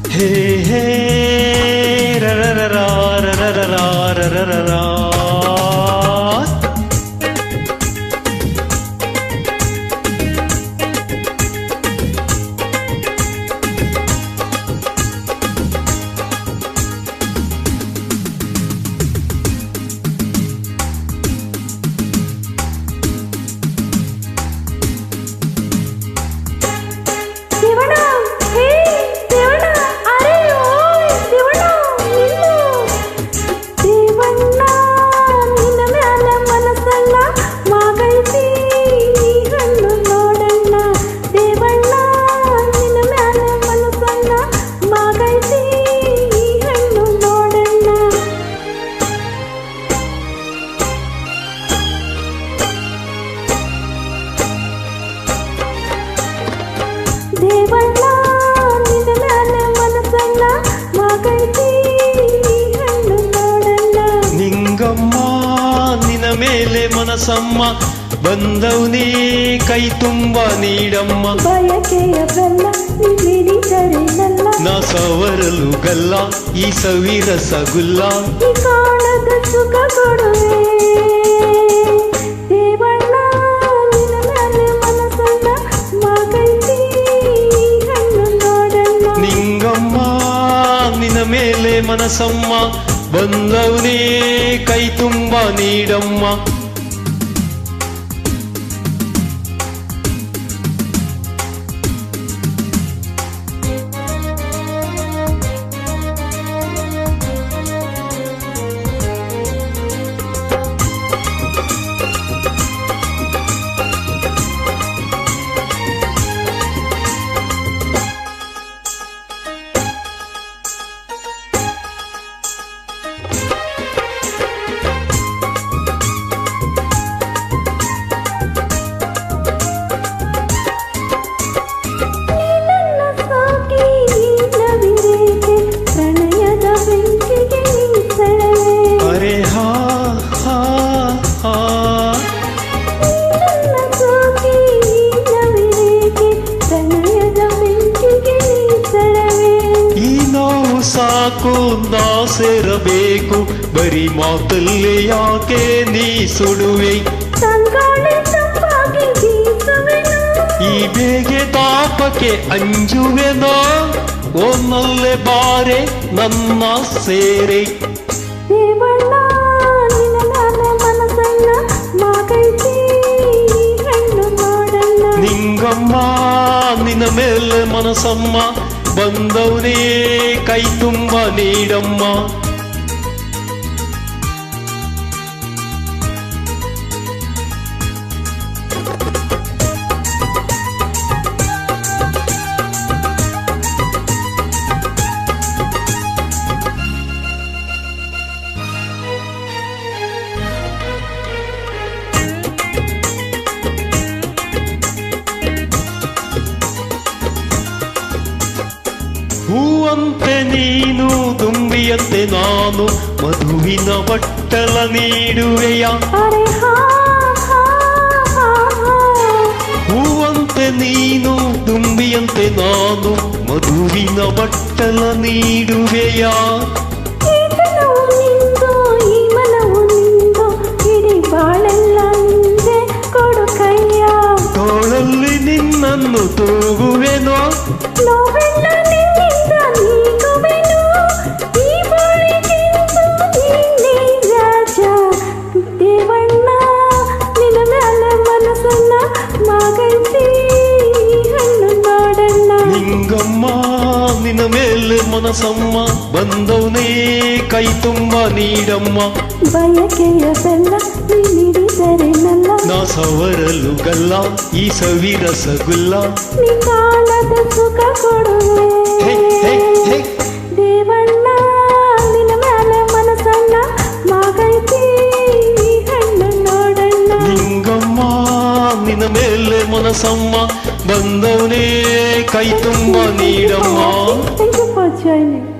Hey hey ra ra ra ra ra ra ra ra ra ra. Ningamma ನಿನ ಮೇಲೆ ಮನಸಮ್ಮ ಬಂದವನೇ ಕೈ ತುಂಬ ನೀಡಮ್ಮ ಬಯಕೆಯ ಬೆಲ್ಲ ನೀಡಿದರೆ ನಲ್ಲ ನಾ ಸವರಲು ಗಲ್ಲ ಈ ಸವಿರಸಗುಲ್ಲ ಈ ಕಾಣದ ಸುಖ ಕೊಡುವೆ ದೇವಣ್ಣ ನಿನ ಮೇಲೆ ಮನಸನ್ನ ಮಗೈತಿ ಕಣ್ಣು ನೋಡಣ್ಣ ನಿಂಗಮ್ಮ ನಿನ ಮೇಲೆ ಮನಸಮ್ಮ ಬಂದವನೇ ಕೈ ತುಂಬ ನೀಡಮ್ಮ ಸಾಕು ನಾ ಸೇರಬೇಕು ಬರೀ ಮಾತಲ್ಲೇ ಯಾಕೆ ನೀ ಸುಡುವೆ ಈ ಬೇಗೆ ತಾಪಕ್ಕೆ ಅಂಜುವೆನೋ ಒನ್ನಲ್ಲೇ ಬಾರೆ ನನ್ನ ಸೇರೆ ನಿಂಗಮ್ಮ ನಿನ್ನ ಮೇಲೆ ಮನಸಮ್ಮ ಬಂದವನೇ ಕೈ ತುಂಬ ನೀಡಮ್ಮ ಹೂವಂತೆ ನೀನು ದುಂಬಿಯಂತೆ ನಾನು ಮಧುವಿನ ಬಟ್ಟಲ ನೀಡುವೆಯ ಹೂವಂತೆ ನೀನು ದುಂಬಿಯಂತೆ ನಾನು ಮಧುವಿನ ಬಟ್ಟಲ ನೀಡುವೆಯ ತೋಳಲ್ಲಿ ನಿನ್ನನ್ನು ತೂಗುವೆನೋ ನಿಂಗಮ್ಮ ನಿನ್ನ ಮೇಲೆ ಮನಸಮ್ಮ ಬಂದವನೇ ಕೈ ತುಂಬ ನೀಡಮ್ಮ ಬಯಕೆಯ ಬೆಲ್ಲ ನೀಡಿದರೆ ನಲ್ಲ ನಾ ಸವರಲು ಗಲ್ಲ ಈ ಸವಿರಸಗುಲ್ಲ ನೀ ಕಾಣದ ಸುಖ ಕೊಡುವೆ ದೇವಣ್ಣ ನಿನ್ನ ಮೇಲೆ ಮನಸನ್ನ ಮಗೈತಿ ಕಣ್ಣು ನೋಡಣ್ಣ ನಿಂಗಮ್ಮ ನಿನ್ನ ಮೇಲೆ ಮನಸಮ್ಮ ಬಂದವನೇ ಕೈ ತುಂಬ ನೀಡಮ್ಮ Thank you for joining.